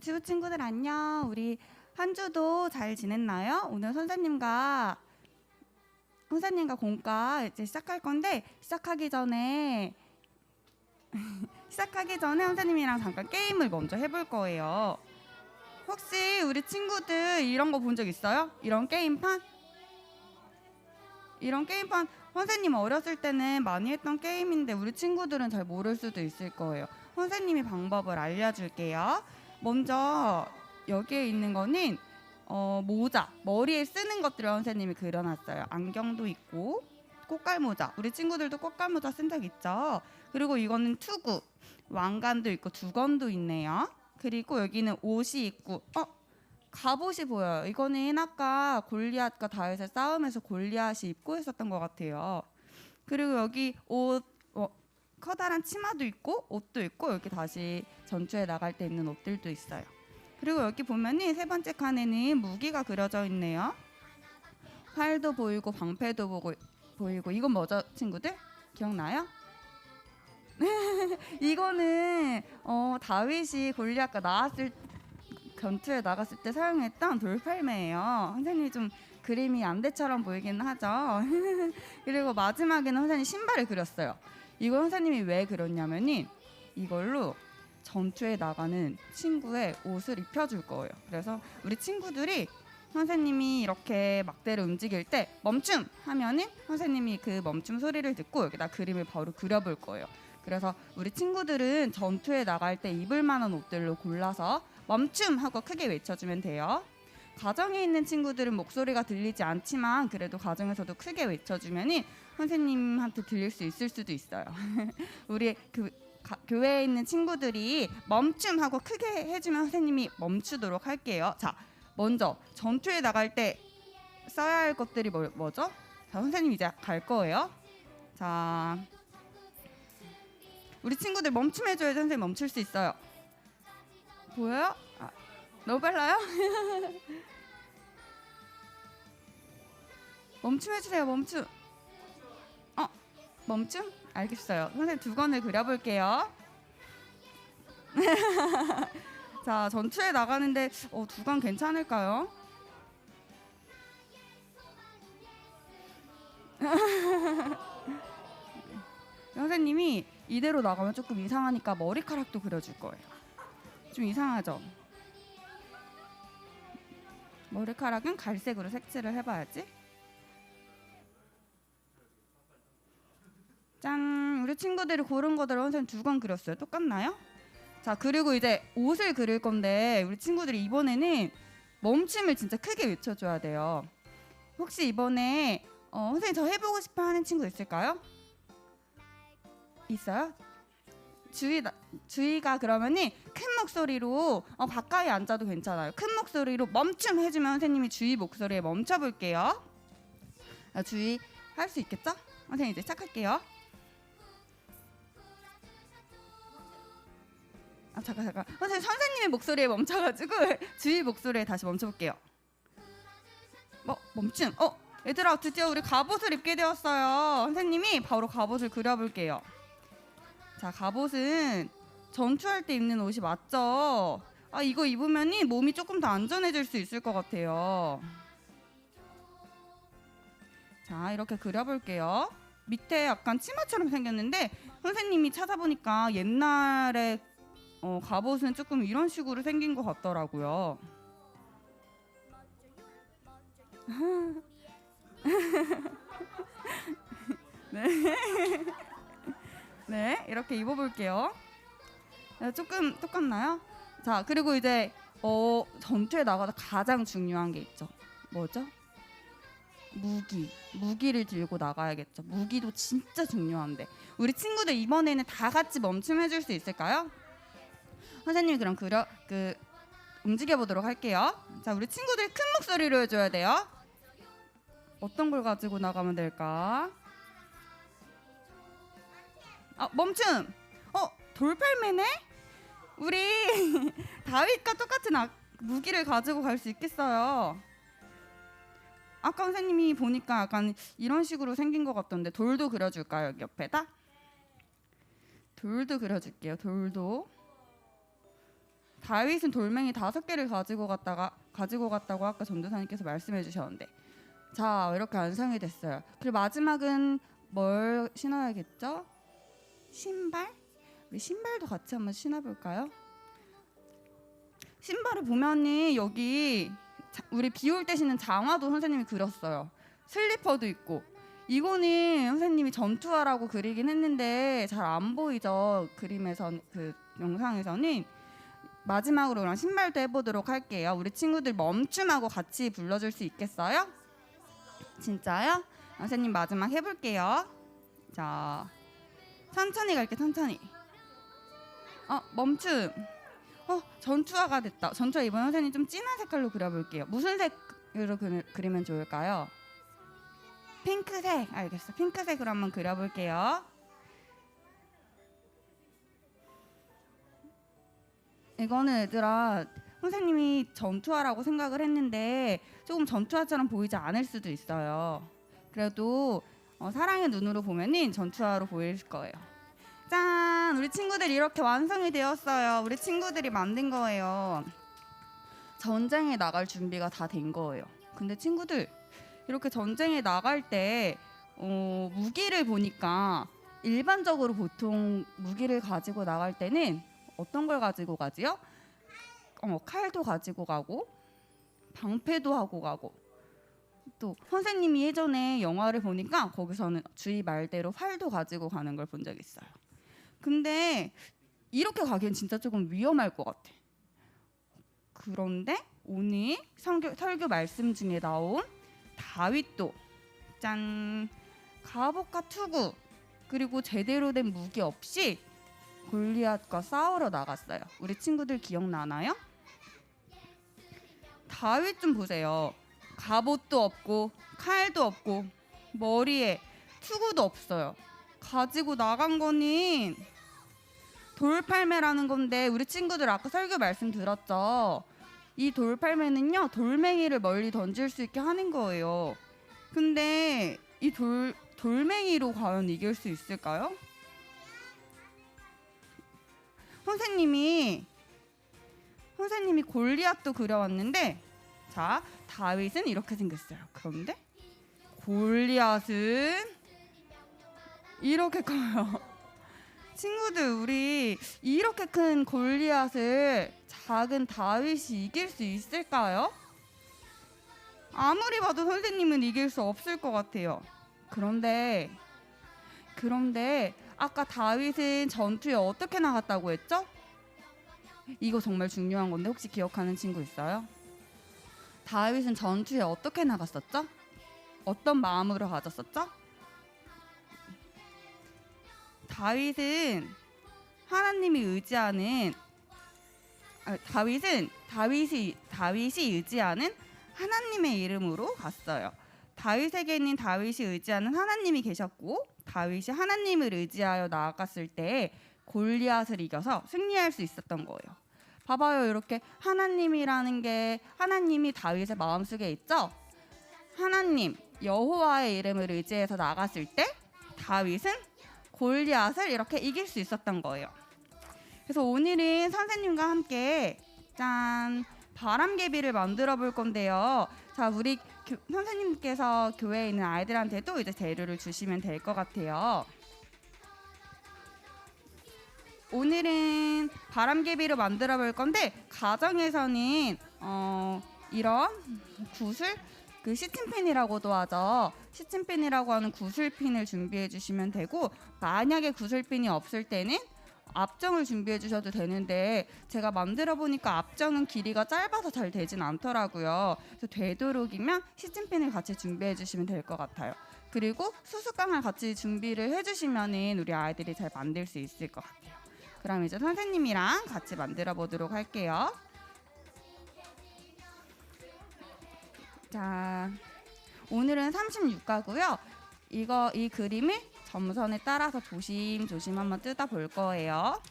유튜브 친구들 안녕. 우리 한 주도 잘 지냈나요? 오늘 선생님과 공과 이제 시작할 건데 시작하기 전에 선생님이랑 잠깐 게임을 먼저 해볼 거예요. 혹시 우리 친구들 이런 거 본 적 있어요? 이런 게임판 선생님 어렸을 때는 많이 했던 게임인데 우리 친구들은 잘 모를 수도 있을 거예요. 선생님이 방법을 알려줄게요. 먼저 여기에 있는 거는 모자, 머리에 쓰는 것들을 선생님이 그려놨어요. 안경도 있고 꽃갈모자, 우리 친구들도 꽃갈모자 쓴 적 있죠. 그리고 이거는 투구, 왕관도 있고 두건도 있네요. 그리고 여기는 옷이 있고 갑옷이 보여요. 이거는 아까 골리앗과 다윗의 싸움에서 골리앗이 입고 있었던 것 같아요. 그리고 여기 옷, 커다란 치마도 있고 옷도 있고 여기 다시 전투에 나갈 때 입는 옷들도 있어요. 그리고 여기 보면은 세 번째 칸에는 무기가 그려져 있네요. 활도 보이고 방패도 보이고 이건 뭐죠, 친구들? 기억나요? 이거는 다윗이 골리앗과 전투에 나갔을 때 사용했던 돌팔매예요. 선생님이 좀 그림이 안대처럼 보이긴 하죠. 그리고 마지막에는 선생님이 신발을 그렸어요. 이거 선생님이 왜 그렸냐면은 이걸로 전투에 나가는 친구의 옷을 입혀줄 거예요. 그래서 우리 친구들이 선생님이 이렇게 막대를 움직일 때 멈춤 하면은 선생님이 그 멈춤 소리를 듣고 여기다 그림을 바로 그려볼 거예요. 그래서 우리 친구들은 전투에 나갈 때 입을 만한 옷들로 골라서 멈춤 하고 크게 외쳐주면 돼요. 가정에 있는 친구들은 목소리가 들리지 않지만 그래도 가정에서도 크게 외쳐주면 선생님한테 들릴 수 있을 수도 있어요. 우리 교회에 있는 친구들이 멈춤 하고 크게 해주면 선생님이 멈추도록 할게요. 자, 먼저 전투에 나갈 때 써야 할 것들이 뭐죠? 자, 선생님 이제 갈 거예요. 자, 우리 친구들 멈춤해줘야 선생님 멈출 수 있어요. 보여요? 너무 빨라요? 멈춤해주세요. 멈춤. 멈춤? 알겠어요. 선생님 두건을 그려볼게요. 자, 전투에 나가는데 두건 괜찮을까요? 선생님이 이대로 나가면 조금 이상하니까 머리카락도 그려줄 거예요. 좀 이상하죠? 머리카락은 갈색으로 색칠을 해봐야지. 짠! 우리 친구들이 고른 거대로 선생님 두건 그렸어요. 똑같나요? 자, 그리고 이제 옷을 그릴 건데 우리 친구들이 이번에는 멈춤을 진짜 크게 외쳐줘야 돼요. 혹시 이번에 선생님 저 해보고 싶어 하는 친구 있을까요? 있어요? 주희가 그러면은 큰 목소리로 가까이 앉아도 괜찮아요. 큰 목소리로 멈춤 해주면 선생님이 주희 목소리에 멈춰볼게요. 주희 할 수 있겠죠? 선생님 이제 시작할게요. 잠깐. 선생님의 목소리에 멈춰가지고 주희 목소리에 다시 멈춰볼게요. 멈춤. 얘들아 드디어 우리 갑옷을 입게 되었어요. 선생님이 바로 갑옷을 그려볼게요. 자, 갑옷은 전투할 때 입는 옷이 맞죠? 이거 입으면 몸이 조금 더 안전해질 수 있을 것 같아요. 자, 이렇게 그려볼게요. 밑에 약간 치마처럼 생겼는데 선생님이 찾아보니까 옛날에 갑옷은 조금 이런 식으로 생긴 것 같더라고요. 네. 네, 이렇게 입어볼게요. 조금 똑같나요? 자, 그리고 이제 전투에 나가서 가장 중요한 게 있죠. 뭐죠? 무기를 들고 나가야겠죠. 무기도 진짜 중요한데 우리 친구들 이번에는 다 같이 멈춤해줄 수 있을까요? 선생님이 그럼 움직여보도록 할게요. 자, 우리 친구들 큰 목소리로 해줘야 돼요. 어떤 걸 가지고 나가면 될까? 멈춤! 돌팔매네? 우리 다윗과 똑같은 무기를 가지고 갈 수 있겠어요. 아까 선생님이 보니까 약간 이런 식으로 생긴 것 같던데 돌도 그려줄까요? 여기 옆에다? 돌도 그려줄게요. 돌도. 다윗은 돌멩이 5개를 가지고 갔다고 아까 전도사님께서 말씀해 주셨는데, 자 이렇게 완성이 됐어요. 그리고 마지막은 뭘 신어야겠죠? 신발? 우리 신발도 같이 한번 신어볼까요? 신발을 보면은 여기 우리 비 올 때 신는 장화도 선생님이 그렸어요. 슬리퍼도 있고. 이거는 선생님이 전투화라고 그리긴 했는데 잘 안 보이죠? 그림에선, 그 영상에서는. 마지막으로 그럼 신발도 해보도록 할게요. 우리 친구들 멈춤하고 같이 불러줄 수 있겠어요? 진짜요? 선생님 마지막 해볼게요. 자, 천천히 갈게, 천천히. 멈춤. 전투화가 됐다. 전투화 이번 선생님 좀 진한 색깔로 그려볼게요. 무슨 색으로 그리면 좋을까요? 핑크색. 알겠어. 핑크색으로 한번 그려볼게요. 이거는 얘들아, 선생님이 전투화라고 생각을 했는데 조금 전투화처럼 보이지 않을 수도 있어요. 그래도 사랑의 눈으로 보면은 전투화로 보일 거예요. 짠! 우리 친구들 이렇게 완성이 되었어요. 우리 친구들이 만든 거예요. 전쟁에 나갈 준비가 다 된 거예요. 근데 친구들, 이렇게 전쟁에 나갈 때 무기를 보니까 일반적으로 보통 무기를 가지고 나갈 때는 어떤 걸 가지고 가지요? 칼도 가지고 가고 방패도 하고 가고, 또 선생님이 예전에 영화를 보니까 거기서는 주의 말대로 활도 가지고 가는 걸 본 적 있어요. 근데 이렇게 가기엔 진짜 조금 위험할 것 같아. 그런데 오늘 설교 말씀 중에 나온 다윗도 짠, 갑옷과 투구 그리고 제대로 된 무기 없이 골리앗과 싸우러 나갔어요. 우리 친구들 기억나나요? 다윗 좀 보세요. 갑옷도 없고 칼도 없고 머리에 투구도 없어요. 가지고 나간 거는 돌팔매라는 건데, 우리 친구들 아까 설교 말씀 들었죠? 이 돌팔매는요, 돌멩이를 멀리 던질 수 있게 하는 거예요. 근데 이 돌멩이로 과연 이길 수 있을까요? 선생님이 골리앗도 그려왔는데, 자, 다윗은 이렇게 생겼어요. 그런데 골리앗은 이렇게 커요. 친구들, 우리 이렇게 큰 골리앗을 작은 다윗이 이길 수 있을까요? 아무리 봐도 선생님은 이길 수 없을 것 같아요. 그런데 아까 다윗은 전투에 어떻게 나갔다고 했죠? 이거 정말 중요한 건데 혹시 기억하는 친구 있어요? 다윗은 전투에 어떻게 나갔었죠? 어떤 마음으로 가졌었죠? 다윗이 의지하는 하나님의 이름으로 갔어요. 다윗에게는 다윗이 의지하는 하나님이 계셨고, 다윗이 하나님을 의지하여 나아갔을 때 골리앗을 이겨서 승리할 수 있었던 거예요. 봐봐요, 이렇게 하나님이라는 게, 하나님이 다윗의 마음속에 있죠? 하나님, 여호와의 이름을 의지해서 나갔을 때 다윗은 골리앗을 이렇게 이길 수 있었던 거예요. 그래서 오늘은 선생님과 함께 짠, 바람개비를 만들어 볼 건데요. 자, 우리 선생님께서 교회에 있는 아이들한테도 이제 재료를 주시면 될 것 같아요. 오늘은 바람개비로 만들어 볼 건데, 가정에서는 이런 구슬, 그 시침핀이라고도 하죠. 시침핀이라고 하는 구슬핀을 준비해 주시면 되고, 만약에 구슬핀이 없을 때는 앞정을 준비해 주셔도 되는데, 제가 만들어 보니까 앞정은 길이가 짧아서 잘 되진 않더라고요. 그래서 되도록이면 시침핀을 같이 준비해 주시면 될 것 같아요. 그리고 수수깡을 같이 준비를 해주시면은 우리 아이들이 잘 만들 수 있을 것 같아요. 그럼 이제 선생님이랑 같이 만들어 보도록 할게요. 자, 오늘은 36가고요. 이 그림을 점선에 따라서 조심조심 한번 뜯어 볼 거예요.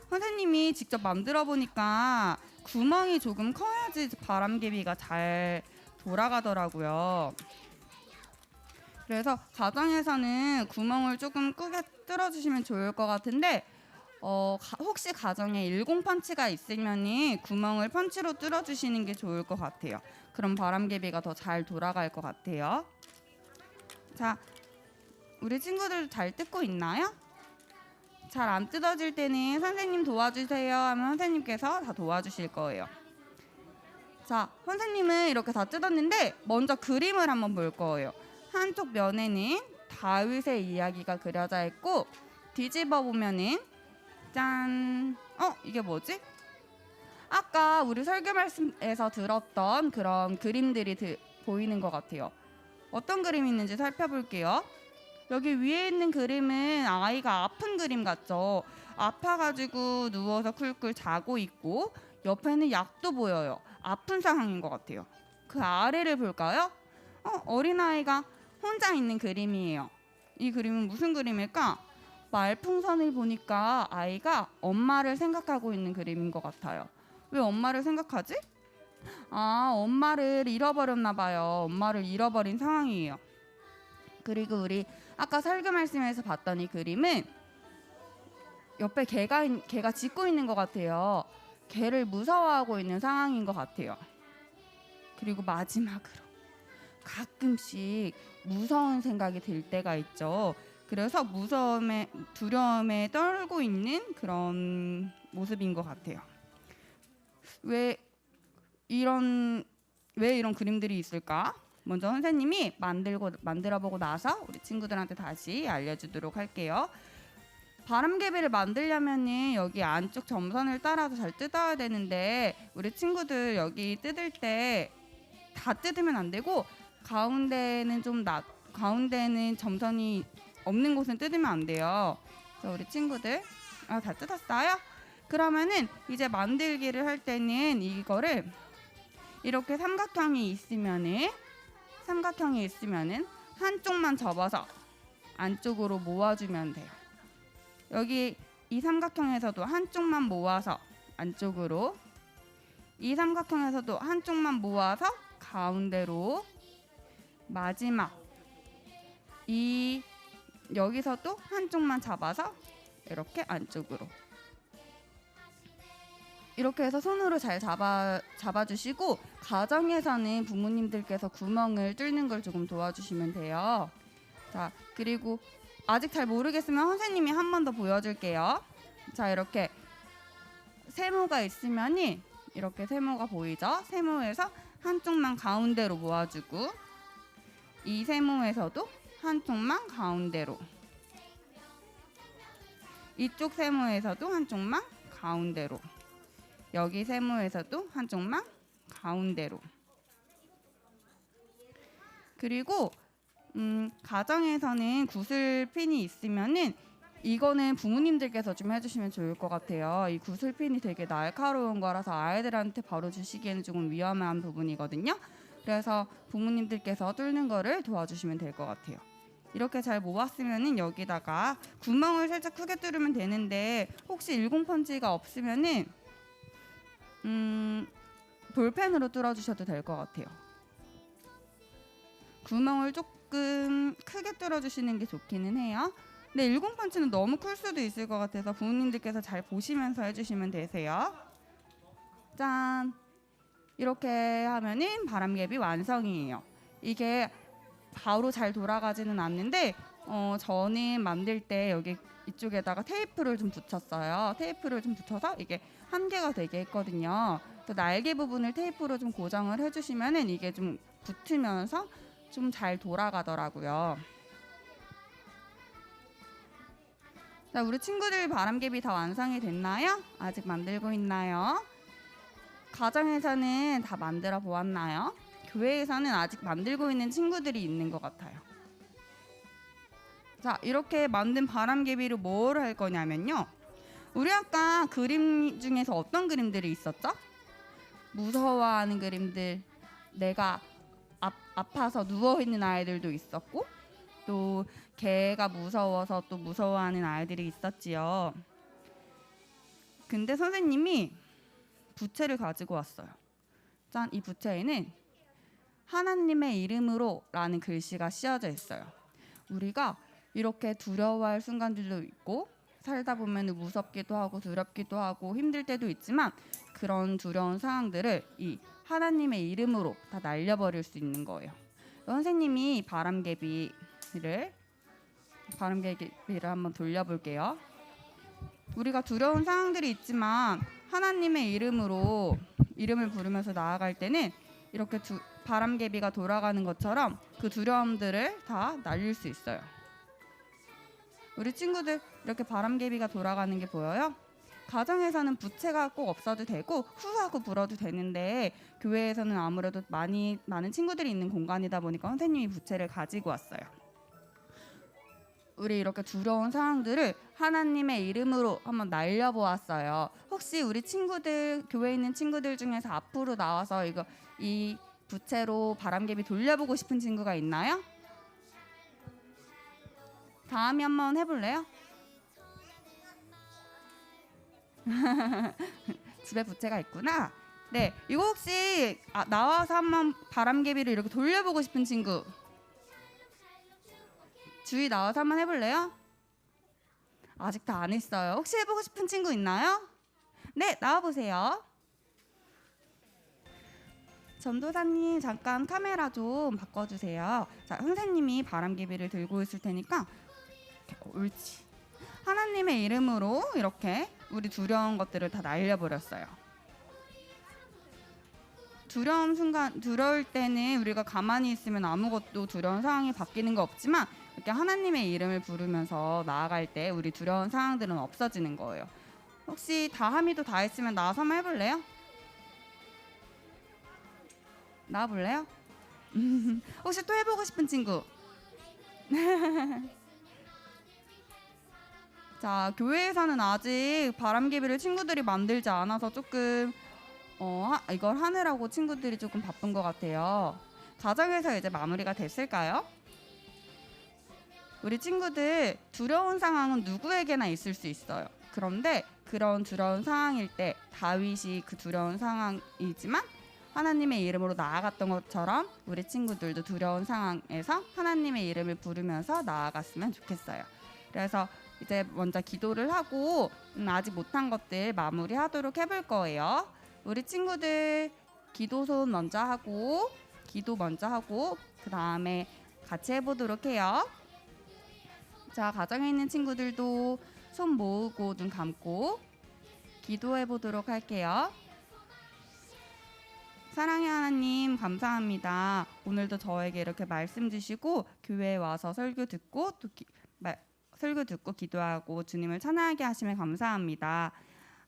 선생님이 직접 만들어 보니까 구멍이 조금 커야지 바람개비가 잘 돌아가더라고요. 그래서 가정에서는 구멍을 조금 크게 뚫어주시면 좋을 것 같은데 혹시 가정에 10펀치가 있으면 구멍을 펀치로 뚫어주시는 게 좋을 것 같아요. 그럼 바람개비가 더 잘 돌아갈 것 같아요. 자, 우리 친구들 잘 뜯고 있나요? 잘 안 뜯어질 때는 선생님 도와주세요 하면 선생님께서 다 도와주실 거예요. 자, 선생님은 이렇게 다 뜯었는데 먼저 그림을 한번 볼 거예요. 한쪽 면에는 다윗의 이야기가 그려져 있고 뒤집어 보면은 짠! 이게 뭐지? 아까 우리 설교 말씀에서 들었던 그런 그림들이 보이는 것 같아요. 어떤 그림이 있는지 살펴볼게요. 여기 위에 있는 그림은 아이가 아픈 그림 같죠? 아파가지고 누워서 쿨쿨 자고 있고 옆에는 약도 보여요. 아픈 상황인 것 같아요. 그 아래를 볼까요? 어린아이가 혼자 있는 그림이에요. 이 그림은 무슨 그림일까? 말풍선을 보니까 아이가 엄마를 생각하고 있는 그림인 것 같아요. 왜 엄마를 생각하지? 엄마를 잃어버렸나 봐요. 엄마를 잃어버린 상황이에요. 그리고 우리 아까 설교 말씀에서 봤던 이 그림은 옆에 개가 짖고 있는 것 같아요. 개를 무서워하고 있는 상황인 것 같아요. 그리고 마지막으로 가끔씩 무서운 생각이 들 때가 있죠. 그래서 두려움에 떨고 있는 그런 모습인 것 같아요. 왜 이런 그림들이 있을까? 먼저 선생님이 만들어보고 나서 우리 친구들한테 다시 알려주도록 할게요. 바람개비를 만들려면은 여기 안쪽 점선을 따라서 잘 뜯어야 되는데 우리 친구들 여기 뜯을 때 다 뜯으면 안 되고 가운데는 가운데는 점선이 없는 곳은 뜯으면 안 돼요. 그래서 우리 친구들 다 뜯었어요? 그러면은 이제 만들기를 할 때는 이거를 이렇게 삼각형이 있으면은 한쪽만 접어서 안쪽으로 모아주면 돼요. 여기 이 삼각형에서도 한쪽만 모아서 안쪽으로, 이 삼각형에서도 한쪽만 모아서 가운데로, 마지막 여기서도 한쪽만 잡아서 이렇게 안쪽으로, 이렇게 해서 손으로 잘 잡아주시고 가정에서는 부모님들께서 구멍을 뚫는 걸 조금 도와주시면 돼요. 자, 그리고 아직 잘 모르겠으면 선생님이 한 번 더 보여줄게요. 자, 이렇게 세모가 있으면이 이렇게 세모가 보이죠? 세모에서 한쪽만 가운데로 모아주고 이 세모에서도 한쪽만 가운데로, 이쪽 세모에서도 한쪽만 가운데로, 여기 세모에서도 한쪽만 가운데로. 그리고 가정에서는 구슬핀이 있으면은 이거는 부모님들께서 좀 해주시면 좋을 것 같아요. 이 구슬핀이 되게 날카로운 거라서 아이들한테 바로 주시기에는 조금 위험한 부분이거든요. 그래서 부모님들께서 뚫는 거를 도와주시면 될 것 같아요. 이렇게 잘 모았으면은 여기다가 구멍을 살짝 크게 뚫으면 되는데 혹시 10펀치가 없으면은 볼펜으로 뚫어주셔도 될 것 같아요. 구멍을 조금 크게 뚫어주시는 게 좋기는 해요. 근데 10펀치는 너무 클 수도 있을 것 같아서 부모님들께서 잘 보시면서 해주시면 되세요. 짠! 이렇게 하면은 바람개비 완성이에요. 이게 바로 잘 돌아가지는 않는데 저는 만들 때 여기 이쪽에다가 테이프를 좀 붙였어요. 테이프를 좀 붙여서 이게 한 개가 되게 했거든요. 또 날개 부분을 테이프로 좀 고정을 해주시면은 이게 좀 붙으면서 좀 잘 돌아가더라고요. 자, 우리 친구들 바람개비 다 완성이 됐나요? 아직 만들고 있나요? 가정에서는 다 만들어 보았나요? 교회에서는 아직 만들고 있는 친구들이 있는 것 같아요. 자, 이렇게 만든 바람개비로 뭘 할 거냐면요. 우리 아까 그림 중에서 어떤 그림들이 있었죠? 무서워하는 그림들, 내가 아파서 누워있는 아이들도 있었고 또 개가 무서워서 또 무서워하는 아이들이 있었지요. 근데 선생님이 부채를 가지고 왔어요. 짠, 이 부채에는 하나님의 이름으로라는 글씨가 씌어져 있어요. 우리가 이렇게 두려워할 순간들도 있고 살다 보면 무섭기도 하고 두렵기도 하고 힘들 때도 있지만 그런 두려운 상황들을 이 하나님의 이름으로 다 날려버릴 수 있는 거예요. 선생님이 바람개비를 한번 돌려볼게요. 우리가 두려운 상황들이 있지만 하나님의 이름을 부르면서 나아갈 때는 이렇게 바람개비가 돌아가는 것처럼 그 두려움들을 다 날릴 수 있어요. 우리 친구들 이렇게 바람개비가 돌아가는 게 보여요? 가정에서는 부채가 꼭 없어도 되고 후하고 불어도 되는데 교회에서는 아무래도 많은 친구들이 있는 공간이다 보니까 선생님이 부채를 가지고 왔어요. 우리 이렇게 두려운 상황들을 하나님의 이름으로 한번 날려보았어요. 혹시 우리 친구들, 교회에 있는 친구들 중에서 앞으로 나와서 이 부채로 바람개비 돌려보고 싶은 친구가 있나요? 다음에 한번 해볼래요? 집에 부채가 있구나. 네, 이거 혹시 나와서 한번 바람개비를 이렇게 돌려보고 싶은 친구 주위 나와서 한번 해볼래요? 아직 다 안 했어요. 혹시 해보고 싶은 친구 있나요? 네, 나와보세요. 전도사님 잠깐 카메라 좀 바꿔주세요. 자, 선생님이 바람개비를 들고 있을 테니까 옳지. 하나님의 이름으로 이렇게 우리 두려운 것들을 다 날려버렸어요. 두려울 때는 우리가 가만히 있으면 아무것도 두려운 상황이 바뀌는 거 없지만 이렇게 하나님의 이름을 부르면서 나아갈 때 우리 두려운 상황들은 없어지는 거예요. 혹시 다함이도 다 했으면 나와서 한번 해볼래요? 나와볼래요? 혹시 또 해보고 싶은 친구? 자, 교회에서는 아직 바람개비를 친구들이 만들지 않아서 조금 이걸 하느라고 친구들이 조금 바쁜 것 같아요. 가정에서 이제 마무리가 됐을까요? 우리 친구들 두려운 상황은 누구에게나 있을 수 있어요. 그런데 그런 두려운 상황일 때 다윗이 그 두려운 상황이지만 하나님의 이름으로 나아갔던 것처럼 우리 친구들도 두려운 상황에서 하나님의 이름을 부르면서 나아갔으면 좋겠어요. 그래서 이제 먼저 기도를 하고 아직 못한 것들 마무리하도록 해볼 거예요. 우리 친구들 기도 먼저 하고 그 다음에 같이 해보도록 해요. 자, 가정에 있는 친구들도 손 모으고 눈 감고 기도해 보도록 할게요. 사랑의 하나님 감사합니다. 오늘도 저에게 이렇게 말씀 주시고 교회에 와서 설교 듣고 기도하고 주님을 찬양하게 하심에 감사합니다.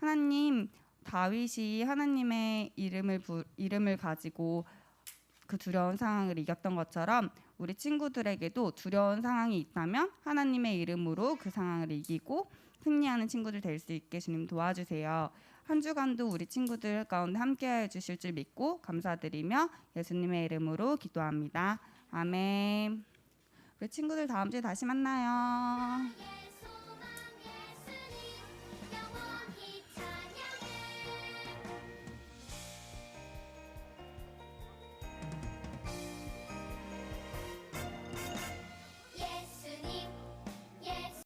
하나님, 다윗이 하나님의 이름을 가지고 그 두려운 상황을 이겼던 것처럼 우리 친구들에게도 두려운 상황이 있다면 하나님의 이름으로 그 상황을 이기고 승리하는 친구들 될 수 있게 주님 도와주세요. 한 주간도 우리 친구들 가운데 함께해 주실 줄 믿고 감사드리며 예수님의 이름으로 기도합니다. 아멘. 우리 친구들 다음 주에 다시 만나요.